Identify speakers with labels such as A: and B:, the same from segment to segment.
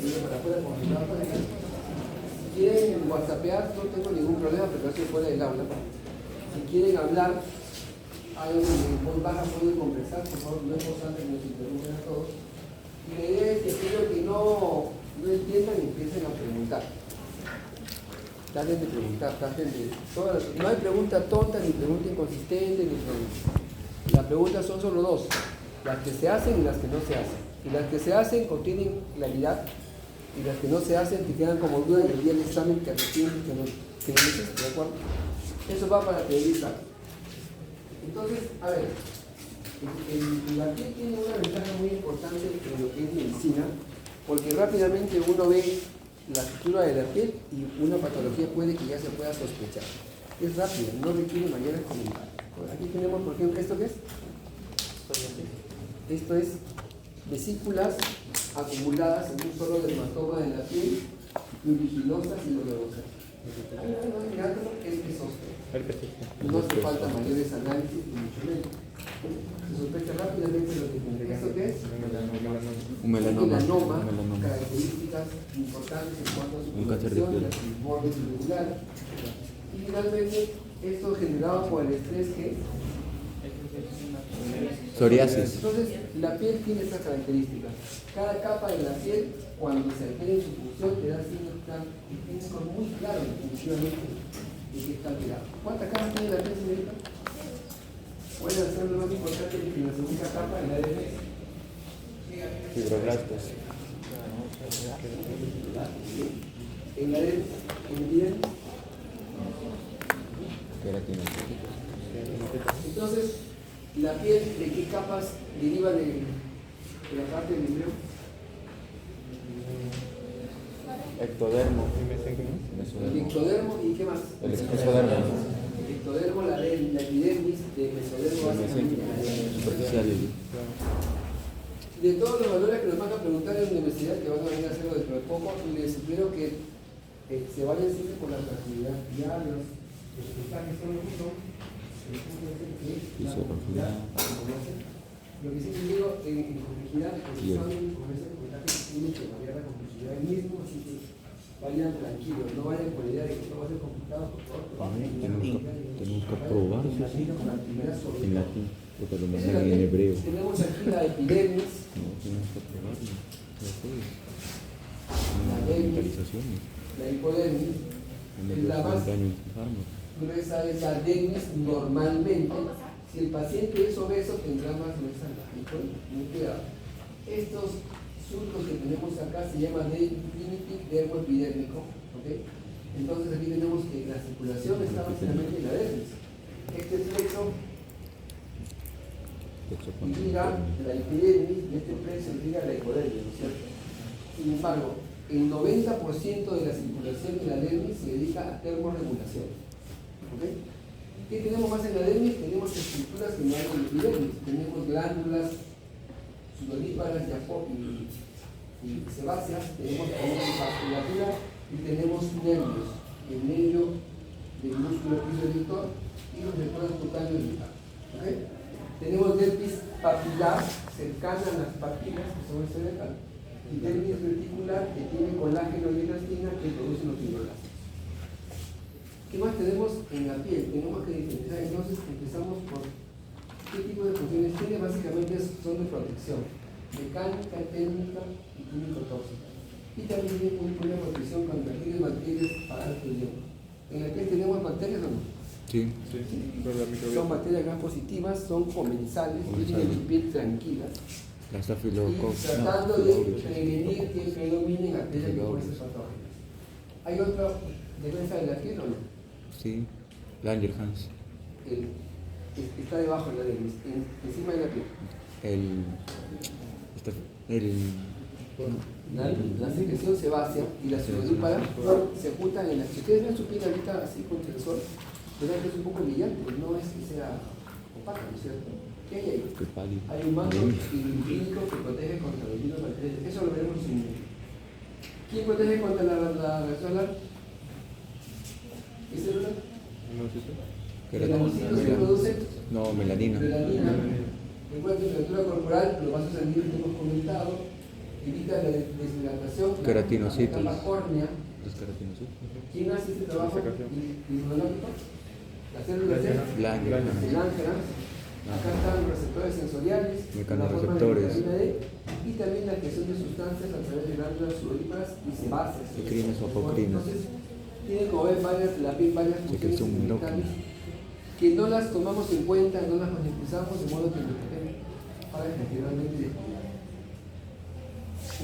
A: escribe para afuera como si nada para acá. Si quieren whatsappear, no tengo ningún problema, pero estoy fuera del aula. Si quieren hablar, algo en voz baja pueden conversar, por favor, no es voz alta que nos interrumpen a todos. Y la idea es que aquellos que no entiendan empiecen a preguntar. Traten de preguntar, no hay pregunta tonta, ni pregunta inconsistente, ni pregunta. Las preguntas son solo dos, las que se hacen y las que no se hacen. Y las que se hacen contienen claridad, y las que no se hacen te quedan como duda y el día del examen que recién que no hiciste, ¿de acuerdo? Eso va para televisar. Entonces, a ver, la piel tiene una ventaja muy importante en lo que es medicina, porque rápidamente uno ve la estructura de la piel y una patología puede que ya se pueda sospechar. Es rápida, no requiere mayores comentarios. Aquí tenemos, por ejemplo, ¿esto qué es? Esto es vesículas acumuladas en un solo dermatoma de la piel, pruriginosas y dolorosas. No hace falta mayores análisis ni mucho menos. Se sospecha rápidamente lo que tiene. ¿Esto qué es? Un melanoma. Características importantes en cuanto a su coloración, las bordes irregulares. Y finalmente, esto generado por el estrés que
B: psoriasis.
A: Entonces, la piel tiene esa característica. Cada capa de la piel, cuando se altera en su función, te da signos muy claros definitivamente de que está alterado. ¿Cuántas capas tiene la piel, señorita? Pueden hacer lo más importante que la segunda capa en la ADN.
B: Fibroblastos.
A: En la ADN, en bien. Entonces, ¿la piel de qué capas deriva de la parte del embrión?
B: Ectodermo.
A: El ectodermo y ¿qué más?
B: El mesodermo.
A: El ectodermo, la epidermis de mesodermo básicamente.
B: Superficial.
A: De todos los valores que nos van a preguntar en la universidad, que van a venir a hacerlo dentro de poco, les sugiero que se vayan siempre por la fragilidad. Ya los porcentajes son los que son. Lo que sí les digo en complejidad, que si saben con ese porcentaje tienen que variar la complejidad ahí mismo, así que vayan tranquilos, no vayan con la idea de que esto va a ser complicado, por favor.
B: Tenemos que probar en latín, porque lo mandan en hebreo.
A: Tenemos aquí la epidermis, la dermis, la hipodermis, la más gruesa es la dermis normalmente. Si el paciente es obeso tendrá más gruesa la hipodermis. Muy cuidado. Estos surcos que tenemos acá se llaman límite dermoepidérmico, ¿okay? Entonces aquí tenemos que la circulación está básicamente en la dermis. Este plexo irriga la epidermis y este plexo irriga la hipodermis, ¿no es cierto? Sin embargo, el 90% de la circulación en la dermis se dedica a termorregulación. ¿Okay? ¿Qué tenemos más en la dermis? Tenemos estructuras que no hay en la epidermis. Tenemos glándulas sudoríparas y sebáceas, tenemos vasculatura y tenemos nervios, el nervio del músculo pisoerector y los recuerdos cutáneos dentados. ¿Okay? Tenemos dermis papilar cercana a las papilas, que son el cerebral, y dermis reticular que tiene colágeno y elastina que producen los fibroblastos. ¿Qué más tenemos en la piel? Tenemos que diferenciar, entonces empezamos por qué tipo de funciones tiene. Básicamente son de protección, mecánica, térmica y químico-tóxica. Y también tiene una protección contra virus, bacterias, parásitos y hongos. ¿En la piel tenemos bacterias o no?
B: Sí.
A: Son bacterias gram positivas, son comensales, tienen la piel tranquila.
B: La
A: Y
B: estafilococcus.
A: tratando de prevenir que predominen aquellas que pueden ser patógenas. ¿Hay otra defensa de la piel o no?
B: Sí. Langerhans.
A: Está debajo de la dermis, encima de la piel. La secreción sebácea y la sudorípara se juntan en la. Si ustedes ven su piel ahorita así contra el sol, verán que es un poco brillante, no es que sea opaca, ¿no es cierto? ¿Qué hay ahí? Hay un manto químico que protege contra los virus bacterias. Eso lo veremos en. ¿Quién protege contra la reacción solar? ¿Qué célula? ¿Melanocitos que producen?
B: No, melanina.
A: Melanina. En cuanto a temperatura corporal, los vasos sanguíneos que hemos comentado, evita la deshidratación,
B: Queratinocitos.
A: la capa córnea.
B: Los queratinocitos.
A: ¿Quién hace este trabajo inmunológico? Las células de Langerhans. Acá están los receptores sensoriales,
B: Mecanorreceptores.
A: la vitamina D, y también la creación de sustancias a través de glándulas sudoríparas y sebáceas.
B: Endocrinas o apocrinas.
A: Entonces, tiene como ven la piel varias funciones fundamentales que no las tomamos en cuenta, no las monetizamos de modo que nos dependen para generalmente descuidar.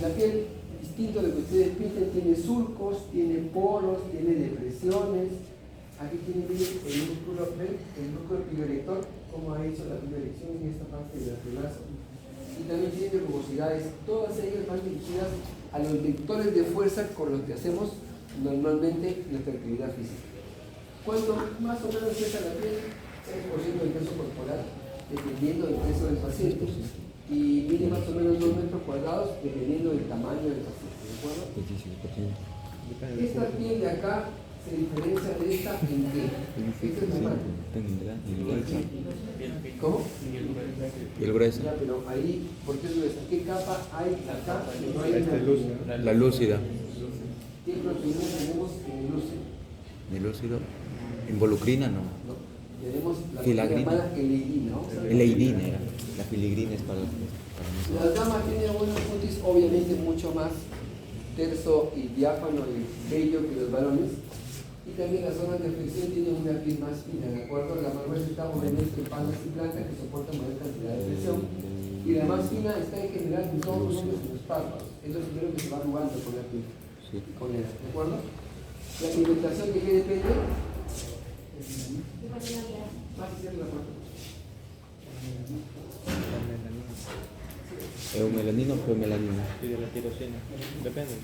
A: La piel, distinto a lo que ustedes pintan, tiene surcos, tiene poros, tiene depresiones. Aquí tienen el músculo piloerector, como ha hecho la piloerección en esta parte del brazo. Y también tiene rugosidades, todas ellas van dirigidas a los vectores de fuerza con los que hacemos normalmente nuestra actividad física. Cuando más o menos pesa la piel, 6% del peso corporal, dependiendo del peso del paciente, y mide más o menos 2 metros cuadrados, dependiendo del tamaño del paciente. ¿De acuerdo? Esta piel de acá se diferencia de esta en que esta es normal. ¿Cómo?
B: ¿Y el grueso?
A: Ya, pero ahí, ¿por qué es gruesa? ¿Qué capa hay acá? No hay
B: La lúcida.
A: ¿Qué proteína tenemos en el lúcido?
B: El lúcido. Involucrina no.
A: No. Tenemos la
B: Filagrina.
A: llamada eleidina.
B: Eleidina era. La filigrina es para
A: Las damas tienen un cutis obviamente mucho más terso y diáfano y bello que los varones. Y también las zonas de flexión tienen una piel más fina, ¿de acuerdo? La más gruesa está obviamente en palmas y blancas que soportan mayor cantidad de presión. Y la más fina está en general en todos los hombros y los párpados. Es lo primero que se va arrugando con la piel.
B: Sí.
A: Con la edad, ¿de acuerdo? La pigmentación de qué depende. Más cierra la puerta.
B: ¿Eumelanina o geomelanina?
C: Y de la tirosina. Depende.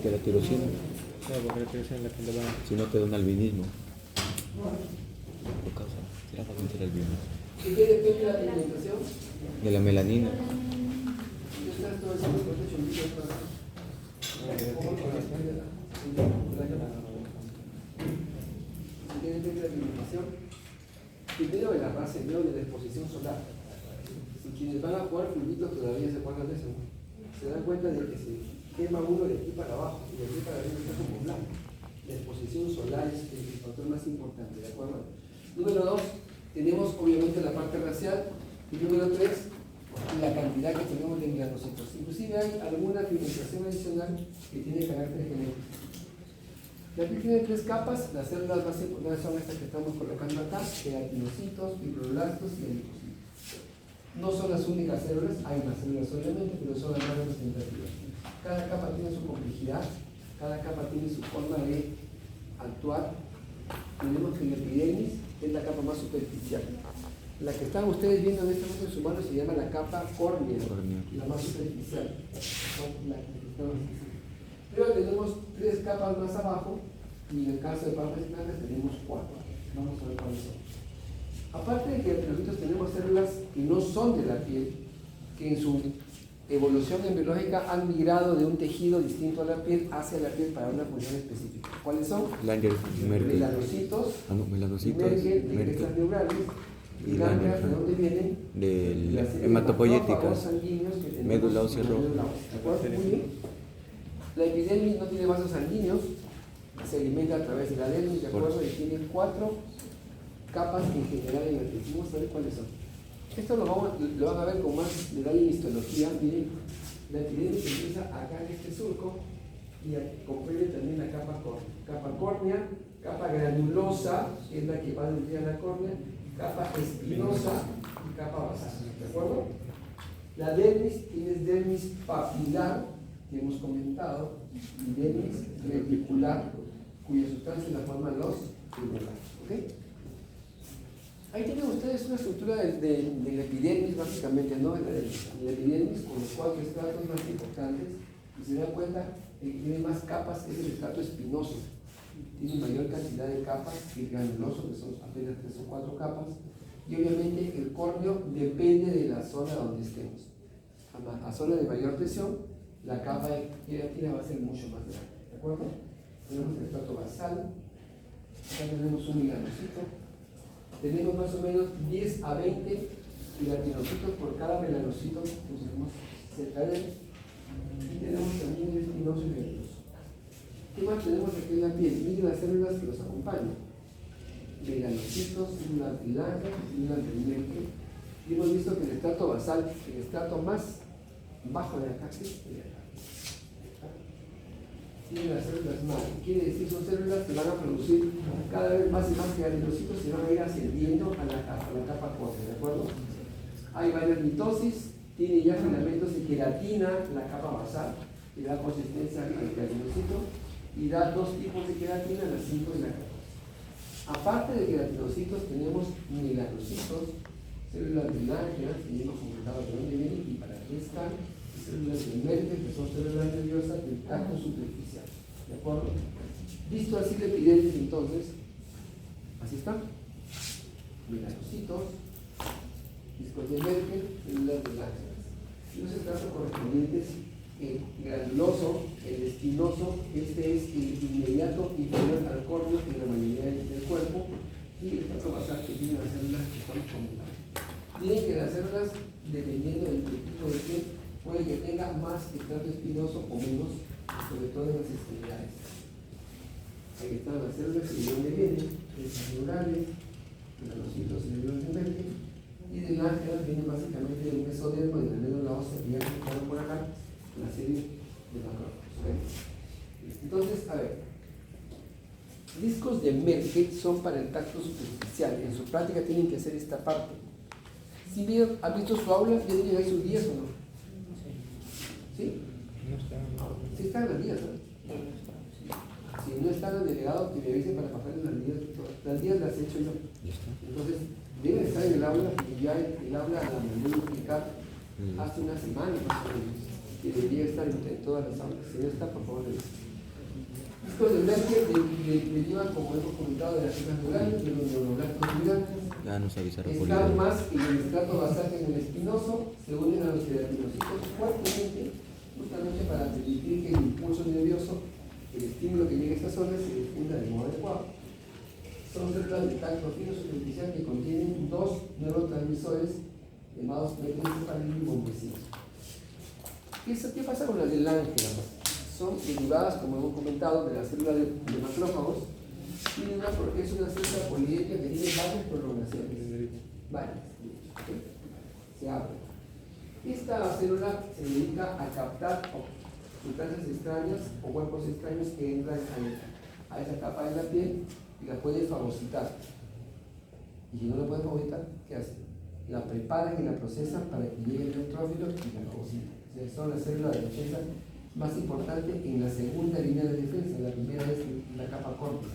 B: De la tirosina.
C: No, porque la tirosina es la que le va a...
B: Si no te da un albinismo. Por causa. Será fácil ser albinismo.
A: ¿De qué depende la pigmentación?
B: De la melanina.
A: ¿Qué estás todo haciendo con este chulito para? ¿De qué depende la pigmentación? Primero de la raza, primero de la exposición solar. Si quienes van a jugar fulbitos todavía se acuerdan de eso, ¿no? Se dan cuenta de que se quema uno de aquí para abajo y de aquí para arriba está como blanco. La exposición solar es el factor más importante, ¿de acuerdo? Número 2, tenemos obviamente la parte racial. Y número 3, la cantidad que tenemos de melanocitos. Inclusive hay alguna pigmentación adicional que tiene carácter genético. La piel tiene 3 capas, las células más importantes son estas que estamos colocando acá, queratinocitos, fibroblastos y adipocitos. No son las únicas células, hay más células obviamente, pero son las más representativas. Cada capa tiene su complejidad, cada capa tiene su forma de actuar. Tenemos que la epidermis es la capa más superficial. La que están ustedes viendo en este momento en su mano se llama la capa córnea, la más superficial. Pero tenemos 3 capas más abajo y en el caso de palmas blancas tenemos 4. Vamos a ver cuáles son. Aparte de que nosotros tenemos células que no son de la piel, que en su evolución embriológica han migrado de un tejido distinto a la piel hacia la piel para una función específica. ¿Cuáles son? Melanocitos, Merkel, de crestas neurales, y Langerhans, ¿de dónde vienen?
B: De hematopoyéticas, médula ósea roja.
A: ¿De acuerdo? Muy bien. La epidermis no tiene vasos sanguíneos, se alimenta a través de la dermis, ¿de acuerdo? Y tiene 4 capas en general en el que vamos a ver cuáles son. Esto lo van a ver con más detalle en histología. Miren, la epidermis empieza acá en este surco y comprende también la capa córnea, capa granulosa, que es la que va dirigida a la córnea, capa espinosa y capa basal, ¿de acuerdo? La dermis, tienes dermis papilar, que hemos comentado, y dermis reticular, cuya sustancia la forman los fibroblastos, ¿ok? Ahí tienen ustedes una estructura de la epidermis, básicamente, ¿no? La epidermis con los 4 estratos más importantes, y se dan cuenta que tiene más capas, es el estrato espinoso. Tiene mayor cantidad de capas que el granuloso, que son apenas 3 o 4 capas, y obviamente el córneo depende de la zona donde estemos. A zona de mayor presión, la capa de queratina va a ser mucho más grande, ¿de acuerdo? Tenemos el estrato basal, acá tenemos un melanocito, tenemos más o menos 10 a 20 queratinocitos por cada melanocito que tenemos cerca de él. Y tenemos también el espinoso y nervioso. ¿Qué más tenemos aquí en la piel? Miren las células que los acompañan. Melanocitos, células blancas, células del Merkel. Y hemos visto que el estrato basal, el estrato más bajo de acá, tiene las células madre. Quiere decir, son células que van a producir cada vez más y más keratinocitos y van a ir ascendiendo a la capa córnea, ¿de acuerdo? Hay varias mitosis, tiene ya filamentos de queratina, la capa basal, que da consistencia al queratinocito, y da dos tipos de queratina, la 5 y la 14. Aparte de queratinocitos, tenemos melanocitos, células blancas, que hemos comentado de dónde vienen y para qué están, y células de Merkel, que son células nerviosas del tracto superficial. ¿De acuerdo? Visto así la epidermis, entonces, así están. Melanocitos, discos de Merkel, células blancas. Y los estratos correspondientes, el granuloso, el espinoso, este es el inmediato inferior al córneo en la mayoría del cuerpo, y el estrato basal que tiene las células que estamos comentando. Miren que las células, dependiendo del tipo de piel, puede que tenga más estrato espinoso o menos, sobre todo en las extremidades. Ahí están las células y de dónde vienen, neurales, melanocitos y neurones de Merkel, y del ángel viene básicamente del mesodermo y del médula ósea que ya se por acá, la serie de macrófagos. Entonces, a ver, discos de Merkel son para el tacto superficial. En su práctica tienen que hacer esta parte. Si bien ha visto su aula, ¿ya tienen ahí sus guías o no? ¿Sí?
C: No está.
A: Sí están las guías, ¿no? Si no están el delegado, que me avisen para pasarles las guías. Las guías las he hecho yo. Entonces, deben estar en el aula, porque ya el aula la mandé a explicar hace una semana más o menos. Que debería estar en todas las aulas. Si no está, por favor, le dicen. Discos de Merkel derivan, como hemos comentado, de las células neurales, de los neuroblastos gigantes.
B: Ya nos avisaron por
A: Están más en el estrato basal que en el espinoso, se unen a los queratinocitos fuertemente, justamente para permitir que el impulso nervioso, el estímulo que llegue a esta zona, se difunda de modo adecuado. Son células de tacto fino superficial que contienen dos neurotransmisores llamados metencefalina y bombecina. ¿Qué pasa con las del ángel? Son derivadas, como hemos comentado, de la célula de macrófagos. Es una célula poliédrica que tiene varias prolongaciones. Varias. ¿Okay? Se abre. Esta célula se dedica a captar sustancias extrañas o cuerpos extraños que entran a esa capa de la piel y la puede fagocitar. Y si no la puede fagocitar, ¿qué hace? La preparan y la procesan para que llegue el neutrófilo y la fagocita. O sea, son las células de defensa más importantes en la segunda línea de defensa. La primera es la capa córnea.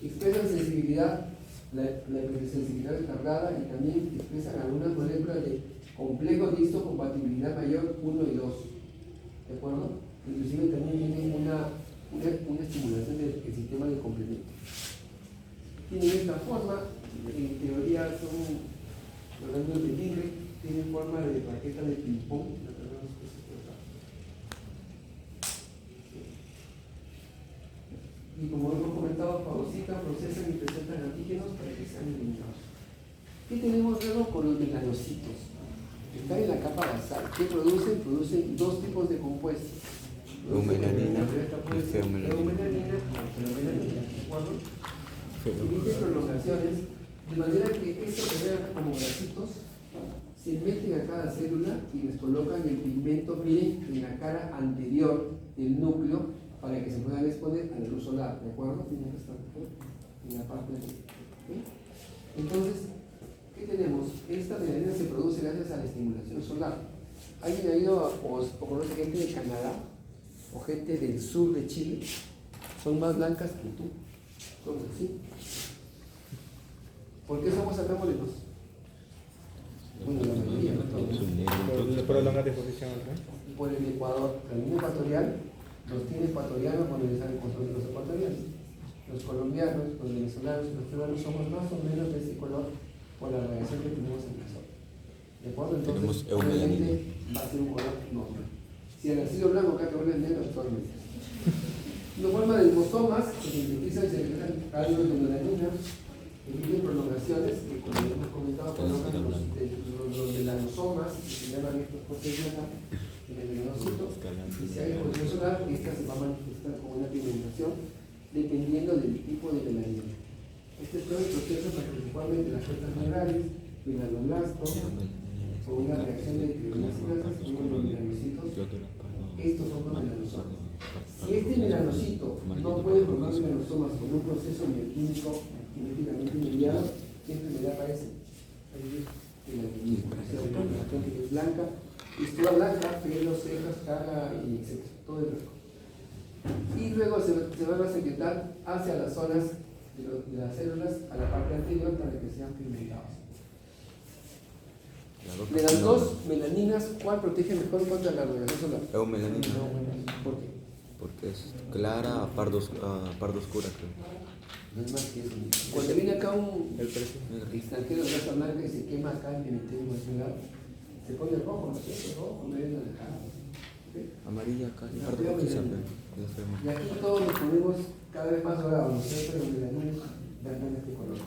A: Expresan sensibilidad, la hipersensibilidad retardada, y también expresan algunas moléculas de complejo de histocompatibilidad mayor 1 y 2. ¿De acuerdo? Inclusive también tienen una estimulación del sistema de complemento. Tienen esta forma, en teoría son los ganglios de tigre, tienen forma de raqueta de ping-pong. Y como hemos comentado, fagocitan, procesan y presentan antígenos para que sean eliminados. ¿Qué tenemos luego con los melanocitos? Están en la capa basal. ¿Qué producen? Producen dos tipos de compuestos.
B: Eumelanina y feomelanina.
A: Eumelanina y feomelanina, ¿de acuerdo? Emiten prolongaciones, de manera que estos que vean como bracitos se meten a cada célula y les colocan el pigmento, miren, en la cara anterior del núcleo, para que se puedan exponer a la luz solar, ¿de acuerdo? Tienen que estar en la parte de... ¿okay? Entonces, ¿qué tenemos? Esta melanina se produce gracias a la estimulación solar. ¿Alguien ha ido o conoce gente de Canadá o gente del sur de Chile? Son más blancas que tú. Son así. ¿Por qué somos acá morenos? Bueno, la mayoría, no todos.
C: Por prolongar de posición, ¿no?
A: Por el Ecuador, la línea ecuatorial. Los tiene ecuatorianos cuando les salen control de los ecuatorianos. Los colombianos, los venezolanos y los peruanos somos más o menos de ese color por la radiación que tenemos en el sol. ¿De acuerdo? Entonces, obviamente va a ser un color normal. Si el sido blanco acá te vuelve negro, actualmente. Lo forma de liposomas que sintetizan y se regresan ácidos de melanina, emiten prolongaciones que, como hemos comentado, colocan los melanosomas, que se llaman estos procesos acá, en el melanocito, y si hay exposición solar, esta se va a manifestar como una pigmentación dependiendo del tipo de melanina. Este es todo el proceso principalmente de las células minerales, melanoblastos, o una reacción de triglíceras con los melanocitos. Estos son los melanosomas. Si este melanocito no puede formar melanosomas con un proceso bioquímico genéticamente mediado, ¿qué enfermedad aparece? La gente que es blanca, es toda blanca, pelos, cejas, cara, y etc. Todo el resto. Y luego se van a secretar hacia las zonas de las células, a la parte anterior, para que sean pigmentados. De las dos melaninas, ¿cuál protege mejor contra la radiación solar?
B: Eumelanina.
A: ¿Por qué?
B: Porque es clara a pardo oscura, creo.
A: No es más que eso. Cuando viene acá un
C: El precio.
A: extranjero de raza blanca y se quema acá en el Ministerio Nacional, se pone rojo, ¿no es cierto? Rojo, medio naranjado. ¿Okay?
B: Amarilla, casi pardo rojiza, pero ya sabemos.
A: Y aquí todos nos ponemos cada vez más dorados, ¿no es cierto? Los melaninas dan este color.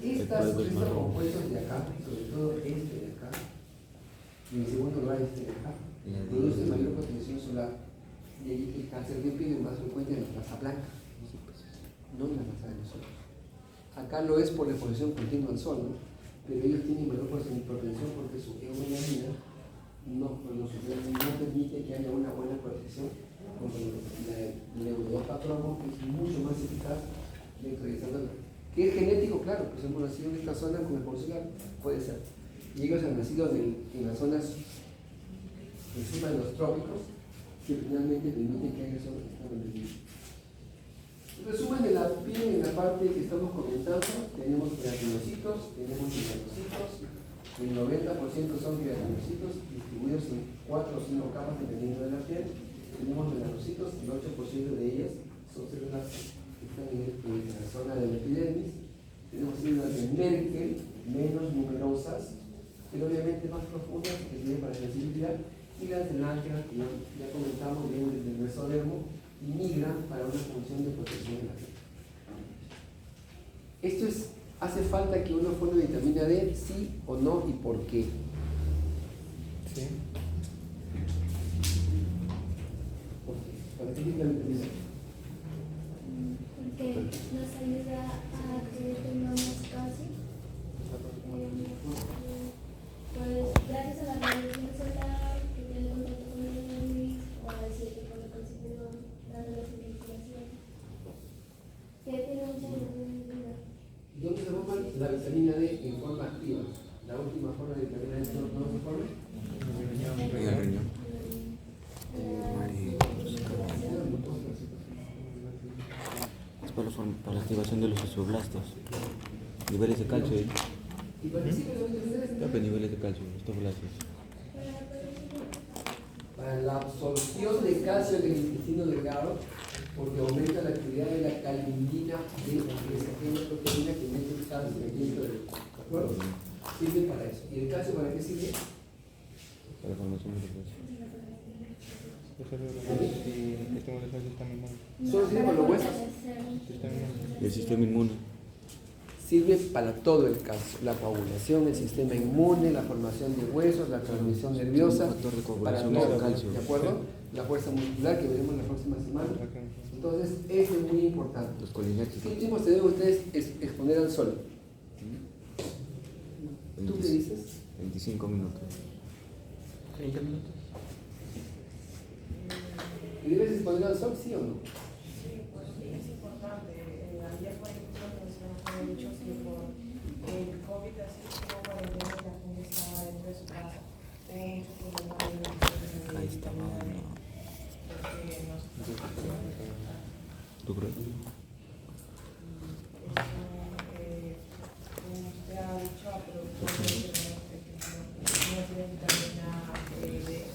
A: Estos compuestos de acá, sobre todo este de acá, y en segundo lugar este de acá, producen mayor protección solar. Y ahí el cáncer de piel es más frecuente en la raza blanca, no en la raza de nosotros. Acá lo es por la exposición continua al sol, ¿no? Pero ellos tienen mayor propensión porque su eumelanina no permite que haya una buena protección contra la levodopa-cromo, que es mucho más eficaz dentro de esta zona. Que es genético, claro, pues hemos nacido en esta zona con el solar, puede ser. Y ellos han nacido en las zonas encima de los trópicos, que finalmente permiten que haya zonas que están en el mundo. Resumen de la piel en la parte que estamos comentando, tenemos queratinocitos, tenemos melanocitos, el 90% son queratinocitos distribuidos en 4 o 5 capas dependiendo de la piel, tenemos melanocitos, el 8% de ellas son células que están en la zona de la epidermis, tenemos células de Merkel, menos numerosas, pero obviamente más profundas que sirven para la sensibilidad, y las de lángera, que ya comentamos, vienen desde el mesodermo y migran para una función de protección de la piel. Esto es, ¿hace falta que uno forme vitamina D? ¿Sí o no? ¿Y por qué?
C: Sí.
A: ¿Para qué sirve la vitamina D?
D: Porque nos ayuda a que tengamos calcio. Pues gracias a la radiación solar que tiene contacto con el dermis o a decir que con el consumidor, dando la circulación, que tiene mucha vitamina.
A: ¿Dónde se forma la vitamina D en forma activa? La última forma de vitamina D no se forma.
B: En el riñón. Es para la activación de los osteoblastos. Niveles de calcio ahí.
A: ¿Y participa la vitamina D?
B: Ya, niveles de calcio, osteoblastos.
A: Para la absorción de calcio en el intestino delgado, porque aumenta la actividad de la calinina D, que es aquella proteína que mete el calcio dentro del cuerpo. ¿De acuerdo? Sirve para eso. ¿Y el calcio para qué sirve?
B: Para la formación de los huesos.
A: Solo sirve para los huesos.
B: Y el sistema inmune.
A: Sirve para todo el calcio, la coagulación, el sistema inmune, la formación de huesos, la transmisión nerviosa,
B: Factor de
A: para
B: coagulación
A: todo,
B: del calcio.
A: ¿de acuerdo? La fuerza muscular que veremos la próxima semana. Entonces, eso es muy importante.
B: Los colinérgicos.
A: ¿Qué tiempo se deben ustedes exponer al sol? ¿Tú qué dices?
B: 25 minutos.
C: 30 minutos.
A: ¿Y debes exponer al sol, sí o no?
E: Sí, pues es importante. Ayer, por ejemplo, me había dicho que por el COVID, así como cuarentena, la gente estaba dentro de su casa. Tengo mucho problema de
B: Ahí está,
E: porque no se
B: ¿Tú crees?
E: como usted ha dicho, a productos de no tienen vitamina D.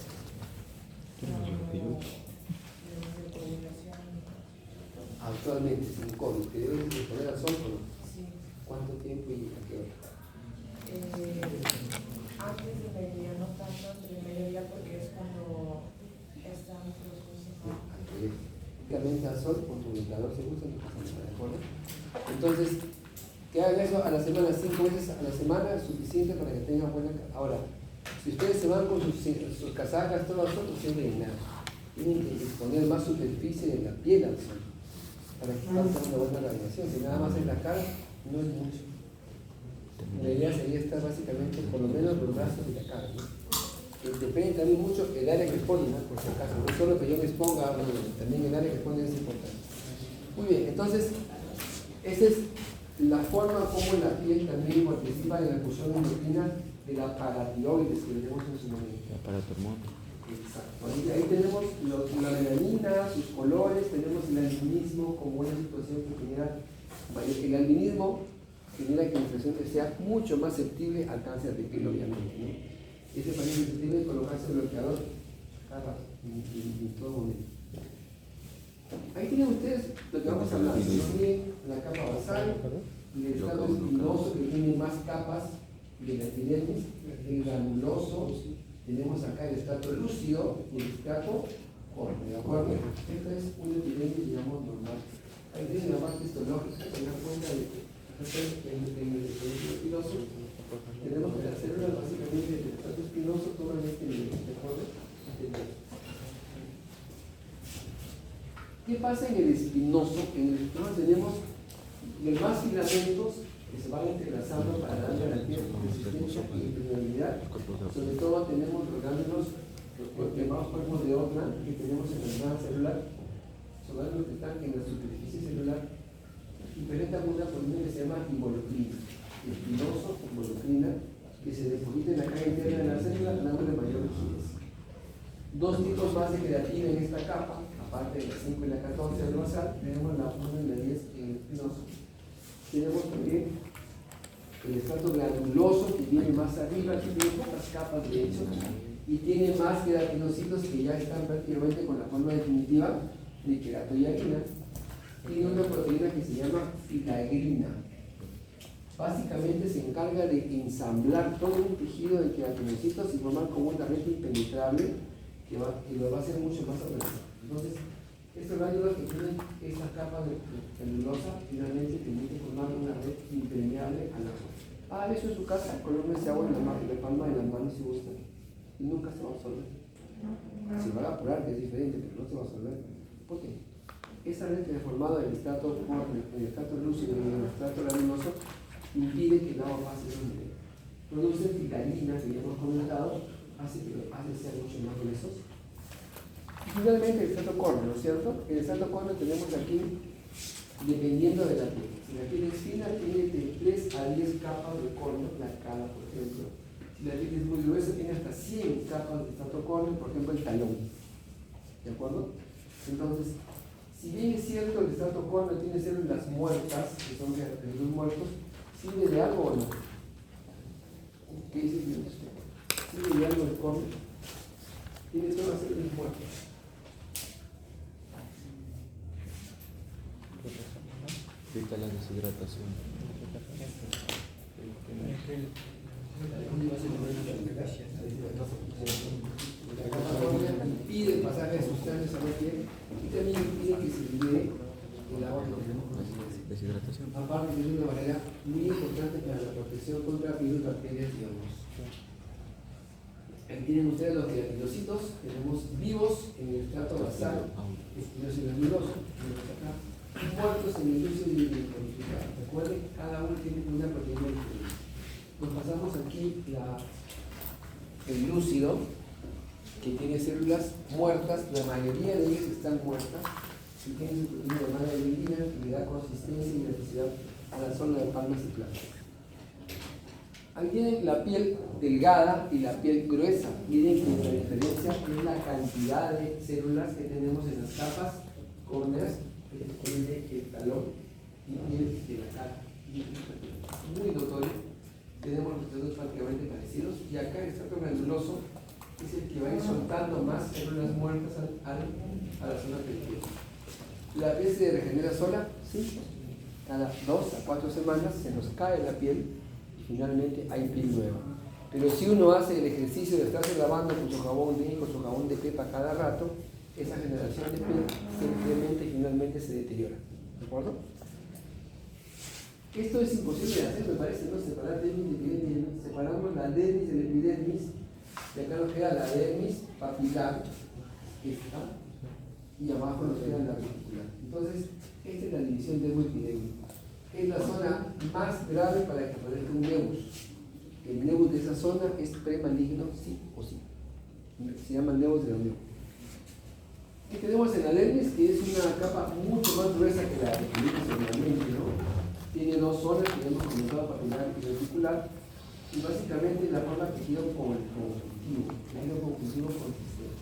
A: Actualmente, sin COVID, ¿te debes exponer al sol o no?
E: Sí.
A: ¿Cuánto tiempo y a qué hora?
E: Antes de mediodía, no tanto antes de mediodía, porque es cuando están los cosas.
A: Prácticamente al sol, con tu ventilador se usa, no pasa nada, ¿de acuerdo? Entonces, que hagan eso a la semana, 5 veces a la semana es suficiente para que tengan buena. Ahora, Si ustedes se van con sus casacas, todos nosotros siempre hay nada. Tienen que exponer más superficie de la piel al sol para que pase una buena radiación. Si nada más en la cara, no es mucho. La idea sería estar básicamente por lo menos los brazos y la cara, ¿no? Depende también mucho el área que exponen, ¿no? Por si acaso. No solo que yo me exponga, también el área que exponen es importante. Muy bien, entonces, esa es la forma como la piel también participa en la fusión endocrina de la paratiroides que vemos en su momento.
B: Aparato hormona.
A: Exacto. Ahí tenemos la melanina, sus colores, tenemos el albinismo como una situación que genera, el albinismo genera que la infección sea mucho más susceptible al cáncer de piel, obviamente, ¿no? Ese paciente susceptible de colocarse bloqueador en todo momento. Ahí tienen ustedes lo que vamos a hablar, la capa basal, el estrato espinoso que tiene más capas de la epidermis, el granuloso, tenemos acá el estrato lúcido y el estrato córneo, ¿de acuerdo? Esta es una epidermis, digamos, normal. Ahí tienen la parte histológica, se dan cuenta de que en el espinoso tenemos que las células básicamente del estrato espinoso toman este nivel, ¿de acuerdo? ¿Qué pasa en el espinoso? En el espinoso tenemos demás filamentos que se van entrelazando para darle a la piel resistencia y impermeabilidad. Sobre todo tenemos los ganglios, los llamados cuerpos de Ottman que tenemos en la membrana celular. Son ganglios que están en la superficie celular y presentan una proteína que se llama involucrina. Espinoso, involucrina, que se deposita en la caja interna de la célula dándole mayor rigidez. Dos tipos más de queratina en esta capa, aparte de la 5 y la 14 del basal, tenemos la 1 y la 10 en el espinoso. Tenemos también el estrato granuloso que viene más arriba, que tiene pocas capas de hecho, y tiene más queratinocitos que ya están prácticamente con la forma definitiva de queratoiarina. Tiene una proteína que se llama filagrina. Básicamente se encarga de ensamblar todo un tejido de queratinocitos y formar como una red impenetrable que lo va a hacer mucho más organizado. Entonces, estos ganglios que tienen esa capa de celulosa finalmente tienen que formar una red impermeable a la agua. Hagan eso en su casa, colóquense agua en la palma de las manos si gustan y nunca se va a absorber. Se va a evaporar, que es diferente, pero no se va a absorber. ¿Por qué? Esa red que ha formado el estrato córneo, el estrato lúcido y el estrato granuloso impide que el agua pase esos niveles. Produce filagrina, que ya hemos comentado, hace que los haces sean mucho más gruesos. Y finalmente el estrato córneo, ¿no es cierto? El estrato córneo tenemos aquí, dependiendo de la piel. Si la piel es fina, tiene de 3 a 10 capas de córneo, la cara, por ejemplo. Si la piel es muy gruesa, tiene hasta 100 capas de estrato córneo, por ejemplo, el talón. ¿De acuerdo? Entonces, si bien es cierto el estrato córneo tiene células muertas, que son organismos muertos, ¿sirve de algo o no? ¿Qué dice Dios? ¿Sirve de algo el córneo? Tiene todas las células muertas.
B: Evita la deshidratación.
A: La capa córnea impide el pasaje de sustancias a la piel y también impide que se libere el agua que tenemos con la
B: Deshidratación.
A: aparte que es una barrera muy importante para la protección contra virus, bacterias y hongos. Aquí tienen ustedes los queratinocitos, tenemos vivos en el estrato basal, espinoso y granuloso, muertos en el lúcido y en el codificado. Recuerden, cada uno tiene una proteína diferente. Nos pasamos aquí el lúcido, que tiene células muertas, la mayoría de ellas están muertas. Si tiene su proteína llamada bilirubina, que le da consistencia y elasticidad a la zona de palmas y plantas. Ahí tienen la piel delgada y la piel gruesa. Miren que la diferencia es la cantidad de células que tenemos en las capas córneas, el talón y piel de la cara. Muy notorio. Tenemos los dedos prácticamente parecidos y acá el estrato granuloso es el que va a ir soltando más células muertas a la zona periférica. ¿La piel se regenera sola? Sí. Cada 2 a 4 semanas se nos cae la piel y finalmente hay piel nueva. Pero si uno hace el ejercicio de estarse lavando con su jabón de higo, su jabón de pepa cada rato, esa generación de piel simplemente finalmente se deteriora. ¿De acuerdo? Esto es imposible de hacer, me parece, ¿no? Separar dermis de epidermis. Separamos la dermis de la epidermis Y acá nos queda la dermis papilar, esta, y abajo nos queda la reticular. Entonces, esta es la división dermoepidémica. Es la zona más grave para que aparezca un nebus. El nebus de esa zona es premaligno, sí o sí. Se llama nebus de la unión. Y tenemos en la dermis, que es una capa mucho más gruesa que la que tenemos en la mente, ¿no? Tiene dos zonas, tenemos comentado papilar y reticular, y básicamente la forma tejido conjuntivo consistente.